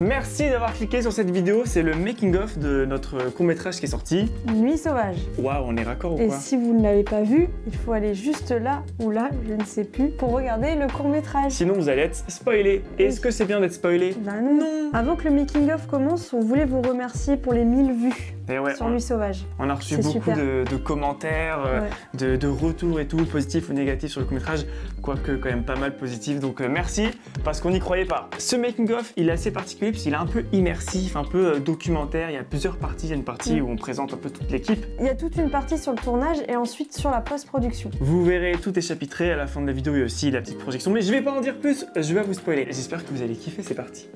Merci d'avoir cliqué sur cette vidéo, c'est le making of de notre court-métrage qui est sorti. Nuit sauvage. Waouh, on est raccord ou quoi? Et si vous ne l'avez pas vu, il faut aller juste là ou là, je ne sais plus, pour regarder le court-métrage. Sinon vous allez être spoilé. Est-ce que c'est bien d'être spoilé? Bah non. Avant que le making of commence, on voulait vous remercier pour les 1000 vues sur Nuit sauvage. On a reçu beaucoup de commentaires, de retours et tout, positifs ou négatifs sur le court-métrage, quoique quand même pas mal positifs, donc merci, parce qu'on n'y croyait pas. Ce making of, il est assez particulier puisqu'il est un peu immersif, un peu documentaire, il y a plusieurs parties, il y a une partie où on présente un peu toute l'équipe. Il y a toute une partie sur le tournage et ensuite sur la post-production. Vous verrez, tout est chapitré, à la fin de la vidéo il y a aussi la petite projection, mais je vais pas en dire plus, je vais vous spoiler. J'espère que vous allez kiffer, c'est parti.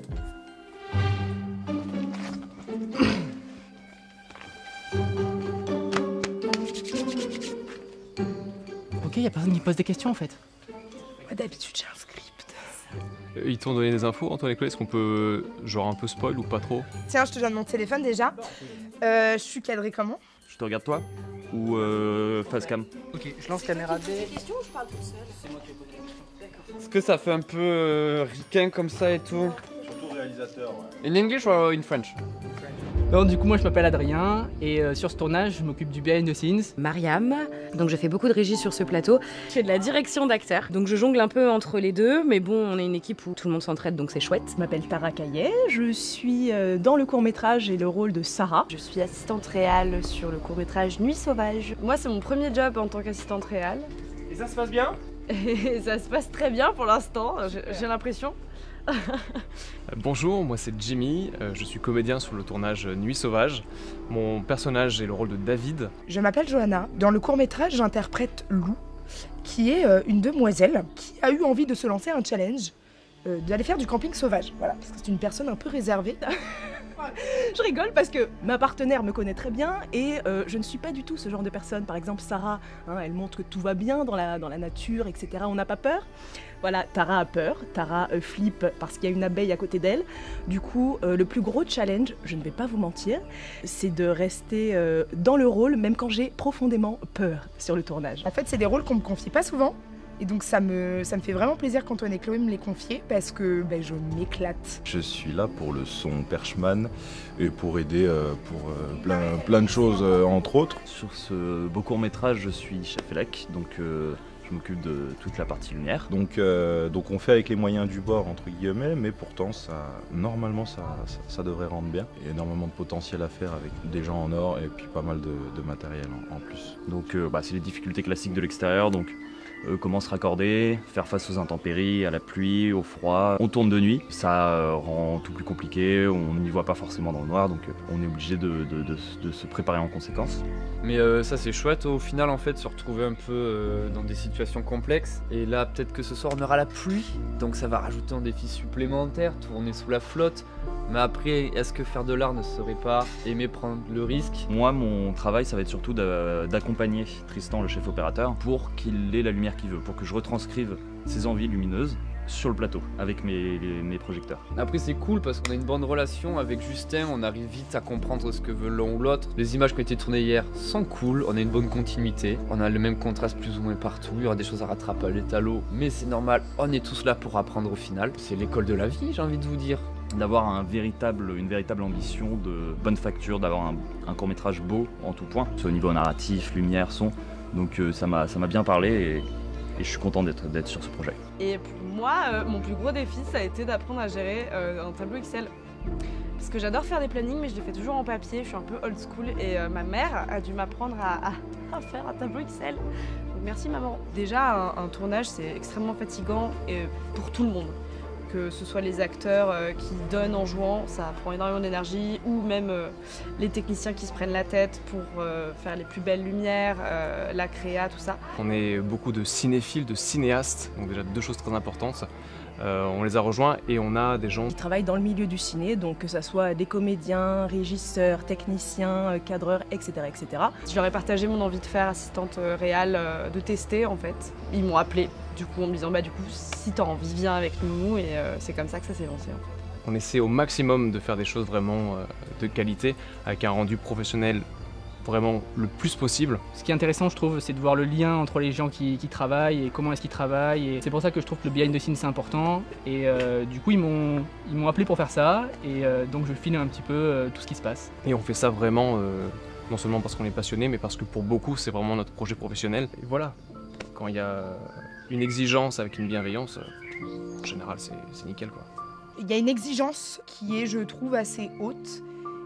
Ok, y a personne qui pose des questions en fait. Ouais, d'habitude j'ai un script. Ils t'ont donné des infos, Antoine et Chloé, est-ce qu'on peut genre un peu spoil ou pas trop? Tiens, je te donne mon téléphone déjà. Je suis cadrée comment? Je te regarde toi ou face cam? Ok, je lance caméra D. Est-ce que ça fait un peu ricain comme ça et tout? Surtout réalisateur, ouais. In English or in French? Alors, du coup, moi je m'appelle Adrien et sur ce tournage, je m'occupe du behind the scenes. Mariam, donc je fais beaucoup de régie sur ce plateau. Je fais de la direction d'acteurs, donc je jongle un peu entre les deux, mais bon, on est une équipe où tout le monde s'entraide, donc c'est chouette. Je m'appelle Tara Caillet, je suis dans le court-métrage et le rôle de Sarah. Je suis assistante réal sur le court-métrage Nuit sauvage. Moi, c'est mon premier job en tant qu'assistante réal. Et ça se passe bien? Et ça se passe très bien pour l'instant, j'ai l'impression. Bonjour, moi c'est Jimmy, je suis comédien sur le tournage Nuit sauvage. Mon personnage est le rôle de David. Je m'appelle Johanna. Dans le court-métrage, j'interprète Lou, qui est une demoiselle qui a eu envie de se lancer un challenge, d'aller faire du camping sauvage. Voilà, parce que c'est une personne un peu réservée. Je rigole parce que ma partenaire me connaît très bien et je ne suis pas du tout ce genre de personne. Par exemple, Sarah, elle montre que tout va bien dans la nature, etc. On n'a pas peur. Voilà, Tara a peur, Tara flippe parce qu'il y a une abeille à côté d'elle. Du coup, le plus gros challenge, je ne vais pas vous mentir, c'est de rester dans le rôle même quand j'ai profondément peur sur le tournage. En fait, c'est des rôles qu'on me confie pas souvent. Et donc ça me fait vraiment plaisir qu'Antoine et Chloé me les confient parce que je m'éclate. Je suis là pour le son Perchman et pour aider pour plein de choses entre autres. Sur ce beau court-métrage, je suis chef élec, donc je m'occupe de toute la partie lumière. Donc on fait avec les moyens du bord entre guillemets, mais pourtant normalement ça devrait rendre bien. Il y a énormément de potentiel à faire avec des gens en or et puis pas mal de matériel en plus. Donc c'est les difficultés classiques de l'extérieur, donc comment se raccorder, faire face aux intempéries, à la pluie, au froid. On tourne de nuit, ça rend tout plus compliqué, on n'y voit pas forcément dans le noir, donc on est obligé de se préparer en conséquence. Mais ça c'est chouette au final en fait, se retrouver un peu dans des situations complexes. Et là peut-être que ce soir on aura la pluie, donc ça va rajouter un défi supplémentaire, tourner sous la flotte. Mais après, est-ce que faire de l'art ne serait pas aimer prendre le risque? Moi, mon travail, ça va être surtout d'accompagner Tristan, le chef opérateur, pour qu'il ait la lumière qu'il veut, pour que je retranscrive ses envies lumineuses sur le plateau, avec mes projecteurs. Après c'est cool parce qu'on a une bonne relation avec Justin, on arrive vite à comprendre ce que veut l'un ou l'autre. Les images qui ont été tournées hier sont cool, on a une bonne continuité, on a le même contraste plus ou moins partout, il y aura des choses à rattraper à l'étalot, mais c'est normal, on est tous là pour apprendre au final. C'est l'école de la vie, j'ai envie de vous dire. D'avoir une véritable ambition de bonne facture, d'avoir un court-métrage beau en tout point, soit au niveau narratif, lumière, son. Donc ça m'a bien parlé et je suis content d'être sur ce projet. Et pour moi, mon plus gros défi, ça a été d'apprendre à gérer un tableau Excel. Parce que j'adore faire des plannings, mais je les fais toujours en papier, je suis un peu old school et ma mère a dû m'apprendre à faire un tableau Excel. Donc merci maman. Déjà, un tournage, c'est extrêmement fatigant et pour tout le monde. Que ce soit les acteurs qui donnent en jouant, ça prend énormément d'énergie, ou même les techniciens qui se prennent la tête pour faire les plus belles lumières, la créa, tout ça. On est beaucoup de cinéphiles, de cinéastes, donc déjà deux choses très importantes. On les a rejoints et on a des gens qui travaillent dans le milieu du ciné, donc que ce soit des comédiens, régisseurs, techniciens, cadreurs, etc. etc. Je leur ai partagé mon envie de faire assistante réal, de tester en fait. Ils m'ont appelé du coup en me disant du coup si t'as envie viens avec nous et c'est comme ça que ça s'est lancé en fait. On essaie au maximum de faire des choses vraiment de qualité avec un rendu professionnel vraiment le plus possible. Ce qui est intéressant, je trouve, c'est de voir le lien entre les gens qui travaillent et comment est-ce qu'ils travaillent. Et c'est pour ça que je trouve que le behind the scenes c'est important. Et du coup, ils m'ont appelé pour faire ça. Et donc, je filme un petit peu tout ce qui se passe. Et on fait ça vraiment, non seulement parce qu'on est passionné, mais parce que pour beaucoup, c'est vraiment notre projet professionnel. Et voilà, quand il y a une exigence avec une bienveillance, en général, c'est nickel, quoi. Il y a une exigence qui est, je trouve, assez haute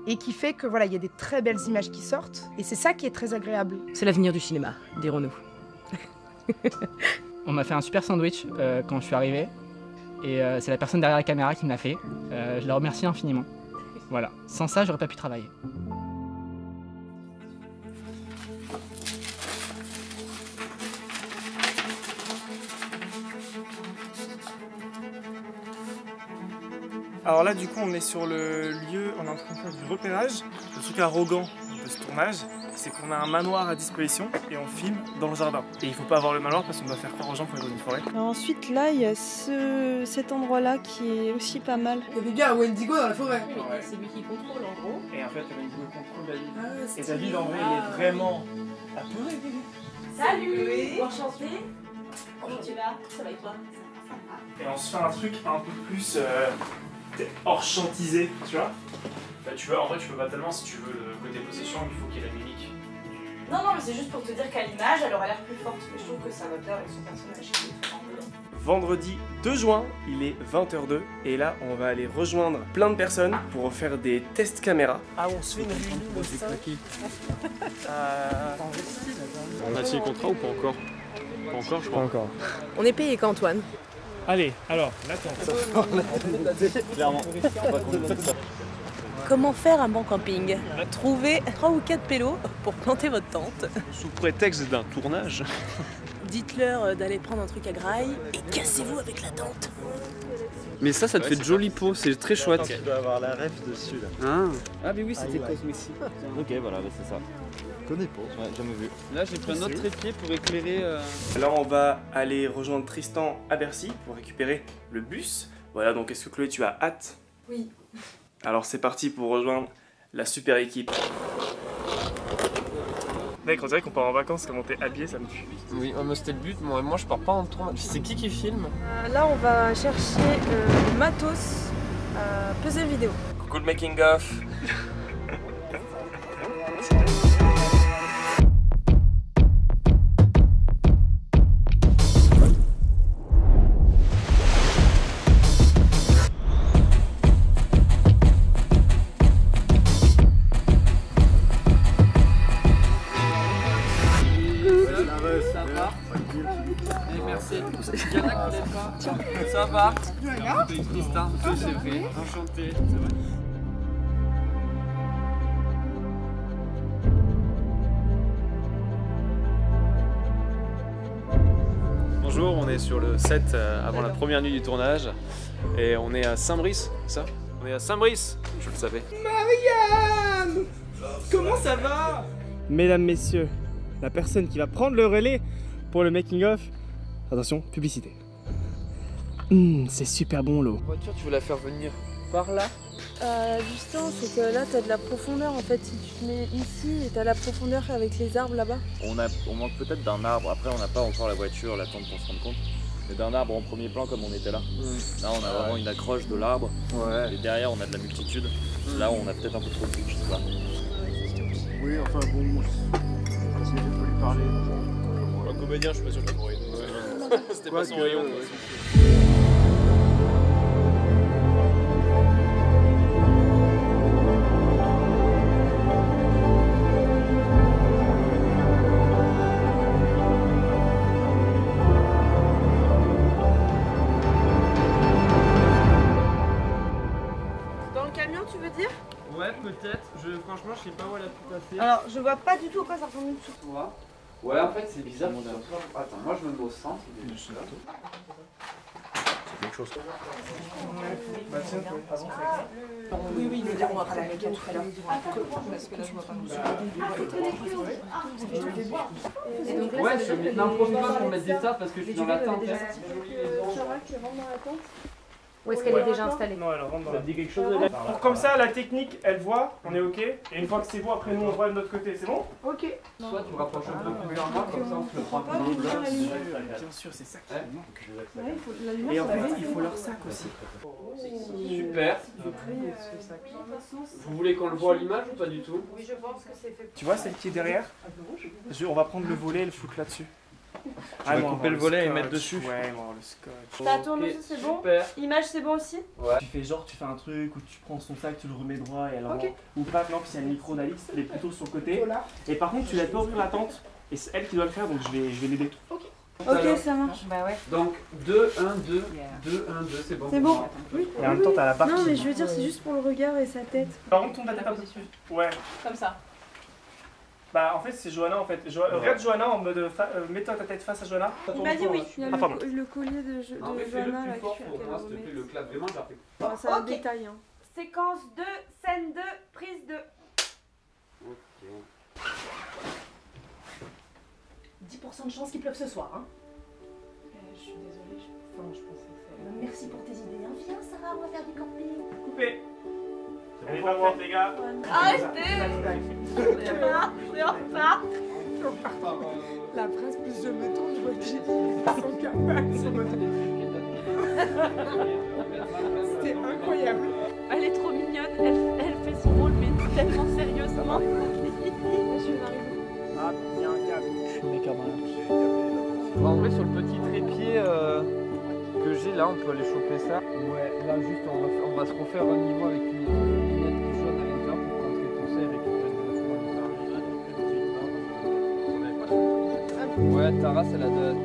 et qui fait que voilà, il y a des très belles images qui sortent et c'est ça qui est très agréable. C'est l'avenir du cinéma, dirons-nous. On m'a fait un super sandwich quand je suis arrivé et c'est la personne derrière la caméra qui me l'a fait. Je la remercie infiniment. Voilà, sans ça, j'aurais pas pu travailler. Alors là, du coup, on est sur le lieu, on est en train de faire du repérage. Le truc arrogant de ce tournage, c'est qu'on a un manoir à disposition et on filme dans le jardin. Et il faut pas avoir le manoir parce qu'on doit faire croire aux gens qu'on est dans une forêt. Alors ensuite, là, il y a cet endroit-là qui est aussi pas mal. Il y a des gars à Wendigo dans la forêt. Ouais. C'est lui qui contrôle, en gros. Et en fait, Wendigo contrôle David. Et David, en vrai, il est vraiment apeuré. Salut, enchanté. Comment tu vas? Ça va et toi? Et on se fait un truc un peu plus hors-chantisé, tu vois. Bah, en vrai, tu peux pas tellement, si tu veux le côté possession, il faut qu'il y ait la mimique. Non, mais c'est juste pour te dire qu'à l'image, elle aurait l'air plus forte. Mais je trouve que ça va bien avec son personnage qui est un peu... Vendredi 2 juin, il est 20h02 et là on va aller rejoindre plein de personnes pour faire des tests caméra. Ah, on se fait une réunion de ça. On a signé le contrat ou pas encore? Pas encore, je crois. Pas encore. On est payé qu'Antoine. Allez, alors, l'attente. Clairement. Comment faire un bon camping? Trouvez 3 ou 4 pélos pour planter votre tente. Sous prétexte d'un tournage. Dites-leur d'aller prendre un truc à graille et cassez-vous avec la tente. Mais ça te fait de jolies peaux, c'est très chouette. Tu dois avoir la ref dessus là. Ah mais oui, c'était Cosmessi. Ok, voilà, c'est ça. Je connais pas. Ouais, jamais vu. Là, j'ai pris un autre trépied pour éclairer. Alors on va aller rejoindre Tristan à Bercy pour récupérer le bus. Voilà, donc est-ce que Chloé, tu as hâte? Oui. Alors c'est parti pour rejoindre la super équipe. Mec, on dirait qu'on part en vacances, comment t'es habillé, ça me tue. Oui, mais c'était le but, moi je pars pas en tournage. C'est qui filme? Là, on va chercher le matos puzzle vidéo. Coucou le making of. Ça va? Tristan, c'est vrai. Enchanté. Bonjour, on est sur le set avant la première nuit du tournage. Et on est à Saint-Brice, c'est ça? On est à Saint-Brice, je le savais. Marianne! Comment ça va? Mesdames, messieurs, la personne qui va prendre le relais pour le making of. Attention, publicité. C'est super bon l'eau. La voiture, tu veux la faire venir par là? Justin, c'est que là, t'as de la profondeur en fait. Si tu te mets ici et t'as la profondeur avec les arbres là-bas. On manque peut-être d'un arbre. Après, on n'a pas encore la voiture, la tente pour se rendre compte. Mais d'un arbre en premier plan comme on était là. Là, on a vraiment une accroche de l'arbre. Ouais. Et derrière, on a de la multitude. Là, on a peut-être un peu trop de trucs, je sais pas. Oui, enfin bon, si j'ai pas lui parler. Un comédien, je suis pas sûr qu'il pourrait. C'était pas son rayon. Dans le camion, tu veux dire? Ouais, peut-être. Franchement, je sais pas où elle a pu passer. Alors, je vois pas du tout à quoi ça ressemble du tout. Ouais, en fait, c'est bizarre. Attends, moi je me mets au centre. C'est quelque chose. Oui, nous dirons après la mécanique tout à l'heure. Parce que là, je vois pas. Ouais, n'en profite pas pour mettre des tas parce que je suis dans la tente. Sarah qui rentre dans la tente. Ou est-ce qu'elle est déjà installée? Non, elle rentre dans la... Ça te dit quelque chose de... Pour comme ça, la technique, elle voit, on est OK. Et une fois que c'est bon, après nous, on voit de notre côté. C'est bon? OK. Soit tu me rapproches un peu plus vers moi, comme ça on se le prend plus bien. Bien sûr, c'est ça qui manque. Et en fait, il faut leur sac aussi. Super. Vous voulez qu'on le voit à l'image ou pas du tout? Oui, je pense que c'est fait. Tu vois celle qui est derrière? On va prendre le volet et le foutre là-dessus. Tu vas couper le volet et mettre dessus. Ouais, bon, le scotch. Ça tourne aussi, c'est bon? Image, c'est bon aussi? Ouais. Tu fais genre, tu fais un truc où tu prends son sac, tu le remets droit et alors. Ok. Ou pas, non, puis il y a le micro d'Alix, il est plutôt sur le côté. Et par contre, tu laisses pas ouvrir la tente et c'est elle qui doit le faire donc je vais l'aider. Ok. Ok, ça marche. Bah ouais. Donc 2, 1, 2, 2, 1, 2, c'est bon. C'est bon. Et en même temps, t'as la barre. Non, mais je veux dire, c'est juste pour le regard et sa tête. Par contre, tourne ta tête un peu plus. Ouais. Comme ça. Bah, en fait, c'est Johanna en fait. Regarde Johanna en mode. Mets-toi ta tête face à Johanna. Il m'a dit oui. Il y a pardon. le collier de Non, mais fais-le Johanna là plus que fort tu pour moi, s'il te plaît, le clap. Vraiment, j'ai fait. Ça a détail. Hein. Séquence 2, scène 2, prise 2. Ok. 10% de chance qu'il pleuve ce soir. Hein. Je suis désolée, je pensais que Merci pour tes idées. Hein. Viens, Sarah, on va faire du camping. Coupé. Allez, pas voir, les gars. Arrêtez. C'est en retard. La presse plus je me tourne, je vois que j'ai son carmax. C'était incroyable. Elle est trop mignonne. Elle fait son rôle, mais tellement sérieusement. Je suis arrivée. Ah, il y a un câble. En vrai, sur le petit trépied que j'ai là, on peut aller choper ça. Ouais, là, juste, on va se refaire un niveau avec une lunette plus chaude à l'intérieur pour rentrer tout ça et récupérer le Ouais, Tara, c'est la de.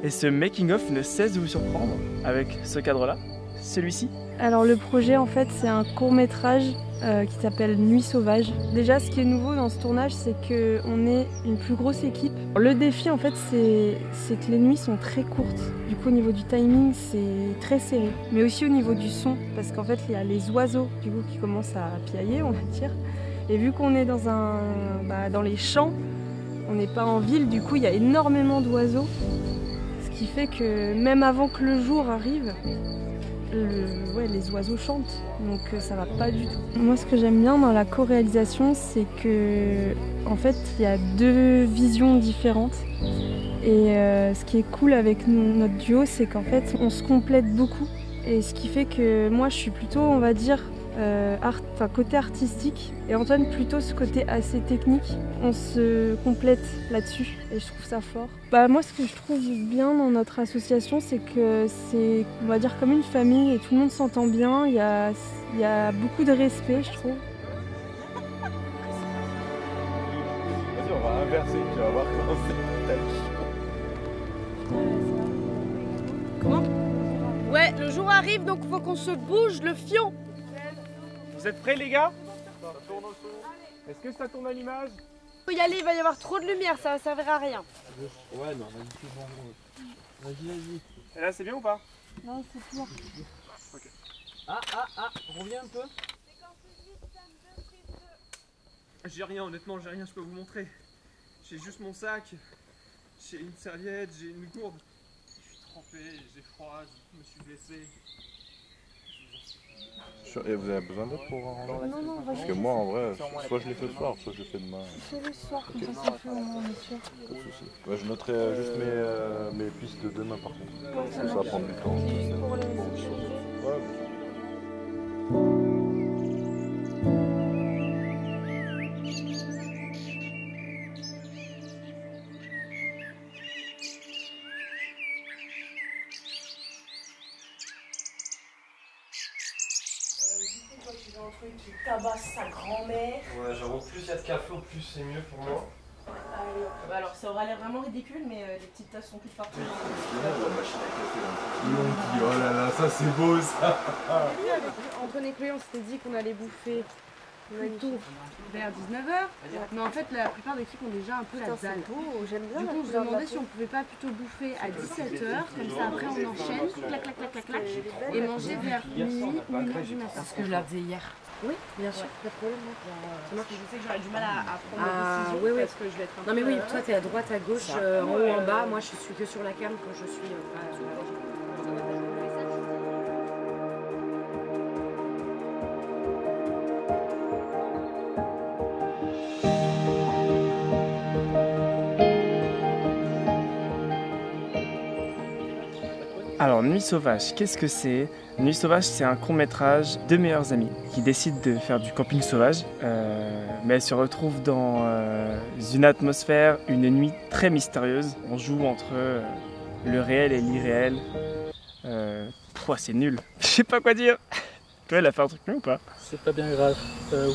Et ce making-of ne cesse de vous surprendre avec ce cadre-là, celui-ci. Alors le projet en fait c'est un court-métrage qui s'appelle Nuit sauvage. Déjà ce qui est nouveau dans ce tournage c'est qu'on est une plus grosse équipe. Le défi en fait c'est que les nuits sont très courtes. Du coup au niveau du timing c'est très serré. Mais aussi au niveau du son parce qu'en fait il y a les oiseaux du coup qui commencent à piailler on va dire. Et vu qu'on est dans les champs, on n'est pas en ville, du coup il y a énormément d'oiseaux. Ce qui fait que même avant que le jour arrive, les oiseaux chantent, donc ça va pas du tout. Moi ce que j'aime bien dans la co-réalisation, c'est que en fait il y a deux visions différentes. Et ce qui est cool avec notre duo, c'est qu'en fait on se complète beaucoup. Et ce qui fait que moi je suis plutôt, on va dire, côté artistique et Antoine plutôt ce côté assez technique. On se complète là-dessus et je trouve ça fort. Moi ce que je trouve bien dans notre association c'est que c'est, on va dire, comme une famille et tout le monde s'entend bien, il y a beaucoup de respect je trouve. Vas-y, on va inverser, tu vas voir comment c'est. Comment? Ouais, le jour arrive donc faut qu'on se bouge le fion. Vous êtes prêts les gars? Est-ce que ça tourne à l'image? Faut y aller, il va y avoir trop de lumière, ça va servir à rien. Ouais, non, vas-y. Et là c'est bien ou pas? Non, c'est pire. Ok. Ah, reviens un peu. J'ai rien, honnêtement, j'ai rien, je peux vous montrer. J'ai juste mon sac, j'ai une serviette, j'ai une gourde. Je suis trempé, j'ai froid, je me suis blessé. Et vous avez besoin d'autre pour ranger? Non, Parce que moi en vrai, soit je l'ai fait ce soir, soit je l'ai fait demain. Fais-le ce soir, comme ça c'est fait au moins, on est sûr. Pas de soucis. Ouais, je noterai juste mes pistes de demain par contre. Parce que ça va prendre du temps. Pour les Ouais. Qui tabasse sa grand-mère. Ouais, genre au plus il y a de café, au plus c'est mieux pour moi. Allez, bah alors ça aura l'air vraiment ridicule, mais les petites tasses sont toutes partout. La machine à café. Oh là là, ça c'est beau ça. Avec Antoine et Chloé, on s'était dit qu'on allait bouffer plutôt vers 19h. Mais en fait, la plupart des équipes ont déjà un peu la dalle. J'aime bien. Du coup, on se demandait si on pouvait pas plutôt bouffer à 17h, comme ça après on enchaîne, clac clac clac clac clac, et manger vers minuit, 1h du matin. C'est ce que je leur disais hier. Oui, bien sûr, pas de problème. Je sais que j'aurais du mal à prendre Ah, des décisions oui. parce que je vais être un Non mais peu, oui, toi t'es à droite, à gauche, en haut, en bas. Moi je suis que sur la cam quand je suis sur la régie. Alors, Nuit Sauvage, qu'est-ce que c'est? Nuit Sauvage, c'est un court-métrage de meilleurs amis qui décident de faire du camping sauvage, mais elles se retrouvent dans une atmosphère, une nuit très mystérieuse. On joue entre le réel et l'irréel. C'est nul, je sais pas quoi dire. Toi, elle a fait un truc mieux ou pas? C'est pas bien grave.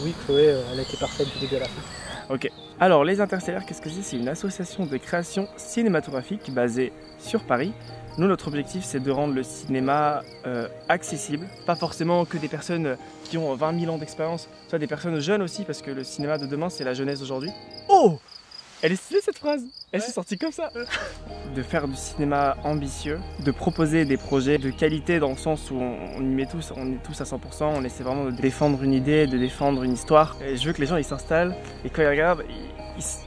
Oui, Chloé, elle a été parfaite du début à la fin. Ok. Alors, Les Interstellaires, qu'est-ce que c'est? C'est une association de création cinématographique basée sur Paris. Nous, notre objectif, c'est de rendre le cinéma accessible. Pas forcément que des personnes qui ont 20 000 ans d'expérience, soit des personnes jeunes aussi, parce que le cinéma de demain, c'est la jeunesse d'aujourd'hui. Oh! Elle est stylée cette phrase! Elle s'est sortie comme ça! De faire du cinéma ambitieux, de proposer des projets de qualité dans le sens où on y met tous, on est tous à 100%, on essaie vraiment de défendre une idée, de défendre une histoire. Et je veux que les gens ils s'installent et quand ils regardent,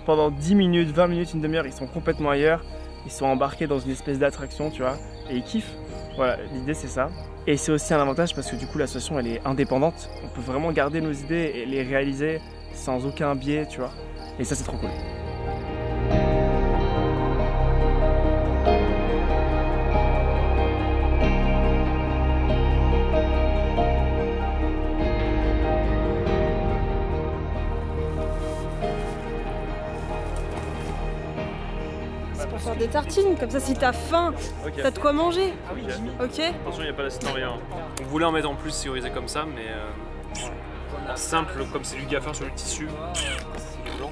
pendant 10 minutes, 20 minutes, une demi-heure, ils sont complètement ailleurs. Ils sont embarqués dans une espèce d'attraction, tu vois, et ils kiffent. Voilà, l'idée c'est ça. Et c'est aussi un avantage parce que du coup l'association elle est indépendante. On peut vraiment garder nos idées et les réaliser sans aucun biais, tu vois. Et ça c'est trop cool. pour faire des tartines, comme ça si t'as faim, t'as de quoi manger. Ah oui, ok. Attention, il n'y a pas d'acide en rien. On voulait en mettre en plus théorisé comme ça, mais en simple, comme c'est du gaffeur sur le tissu, c'est blanc.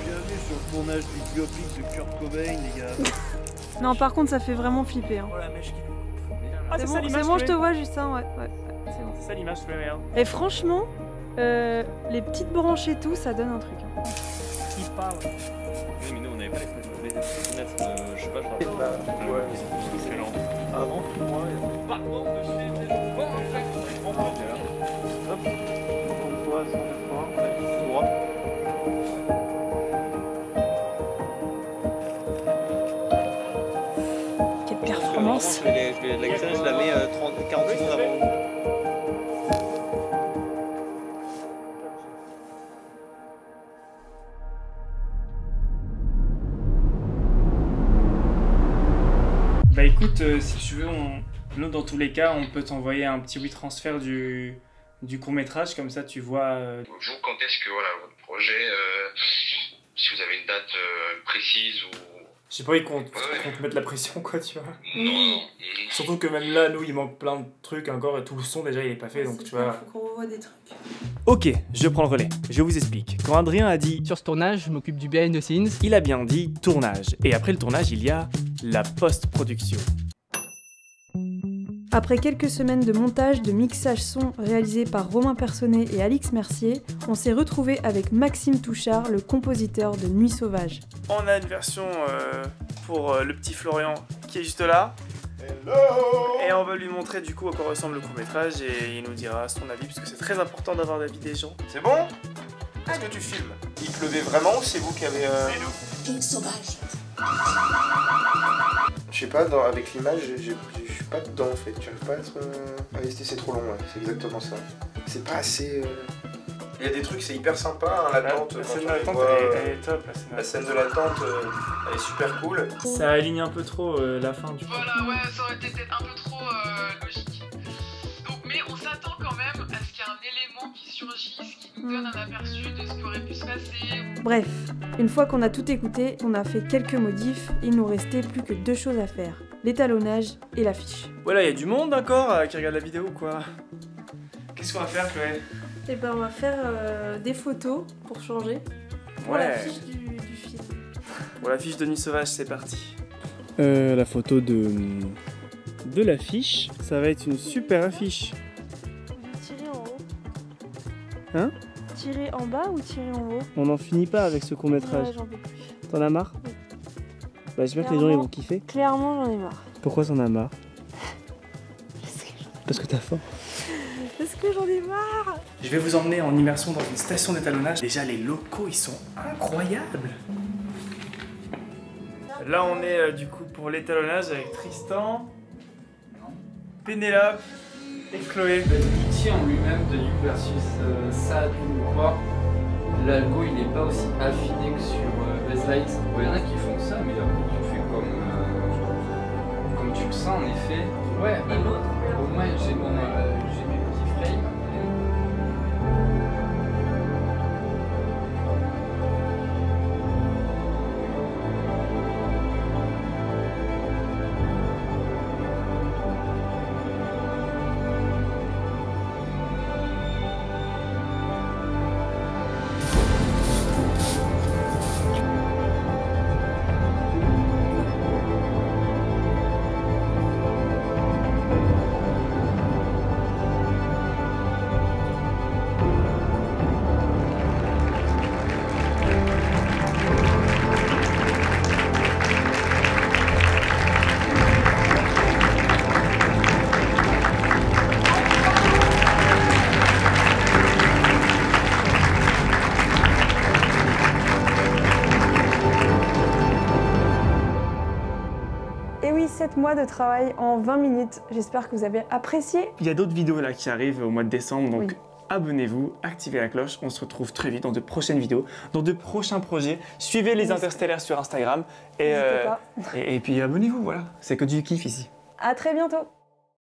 Bienvenue sur le tournage du biopic de Kurt Cobain, les gars. Non, par contre, ça fait vraiment flipper. Hein. Ah, c'est bon, ça l'image, c'est bon, je te Chloé. vois, Justin, ouais, c'est bon. C'est ça l'image, Chloé, regarde. Et franchement, les petites branches et tout, ça donne un truc. Hein. Il parle. Oui, mais nous on avait pas les fenêtres. Les fenêtres, je sais pas, je Ouais, c'est excellent. Avant, moi, Par contre, je fais des hop, on voit 180, droit. Quelle performance! La cuisine, je la mets 48 secondes avant. Bah écoute, si tu veux, nous dans tous les cas, on peut t'envoyer un petit WeTransfer du court-métrage, comme ça tu vois... Vous, quand est-ce que voilà, votre projet, si vous avez une date précise ou... J'ai pas envie qu'on te mette la pression, quoi, tu vois. Non. Surtout que même là, nous, il manque plein de trucs encore, et tout le son déjà, il est pas fait, donc tu vois... Faut qu'on revoie des trucs. Ok, je prends le relais. Je vous explique. Quand Adrien a dit... Sur ce tournage, je m'occupe du behind the scenes. Il a bien dit tournage. Et après le tournage, il y a la post-production. Après quelques semaines de montage, de mixage son réalisé par Romain Personnet et Alix Mercier, on s'est retrouvé avec Maxime Touchard, le compositeur de Nuit Sauvage. On a une version pour le petit Florian qui est juste là. Hello. Et on va lui montrer du coup à quoi ressemble le court-métrage et il nous dira son avis parce que c'est très important d'avoir l'avis des gens. C'est bon? Est-ce que tu filmes? Il pleuvait vraiment ou c'est vous qui avez... Sauvage. Je sais pas, avec l'image, je suis pas dedans en fait. J'arrive pas à être... c'est trop long, ouais. C'est exactement ça. C'est pas assez... Il y a des trucs, c'est hyper sympa, hein, l'attente. La scène de l'attente, elle est top. La scène de l'attente, elle est super cool. Ça aligne un peu trop la fin du coup. Voilà, ouais, ça aurait été peut-être un peu trop logique. Donc, mais on s'attend quand même à ce qu'il y ait un élément qui surgisse, qui nous donne un aperçu de ce qui aurait pu se passer. Bref, une fois qu'on a tout écouté, on a fait quelques modifs, il nous restait plus que 2 choses à faire, l'étalonnage et l'affiche. Voilà, il y a du monde d'accord qui regarde la vidéo quoi. Qu'est-ce qu'on va faire, Chloé? Et ben on va faire des photos pour changer. Pour Ouais. l'affiche du film. Pour l'affiche de Nuit Sauvage, c'est parti. La photo de l'affiche, ça va être une super affiche. Je vais tirer en haut. Hein? Tirer en bas ou tirer en haut? On n'en finit pas avec ce court-métrage. Ouais, j'en peux plus. T'en as marre? Oui. Bah, j'espère que les gens ils vont kiffer. Clairement, j'en ai marre. Pourquoi t'en as marre? Parce que t'as faim. Parce que j'en ai marre. Je vais vous emmener en immersion dans une station d'étalonnage. Déjà, les locaux, ils sont incroyables. Là, on est du coup pour l'étalonnage avec Tristan, Pénélope et Chloé. L'outil en lui-même de Nuke versus Sad ou quoi, l'algo il n'est pas aussi affiné que sur Baselight. Il y en a qui font ça, mais après tu fais comme tu le sens en effet. Ouais, bah, au moins j'ai mes petits frames. Et oui, 7 mois de travail en 20 minutes. J'espère que vous avez apprécié. Il y a d'autres vidéos là qui arrivent au mois de décembre, donc Oui. abonnez-vous, activez la cloche. On se retrouve très vite dans de prochaines vidéos, dans de prochains projets. Suivez les Interstellaires sur Instagram et puis abonnez-vous, voilà. C'est que du kiff ici. À très bientôt.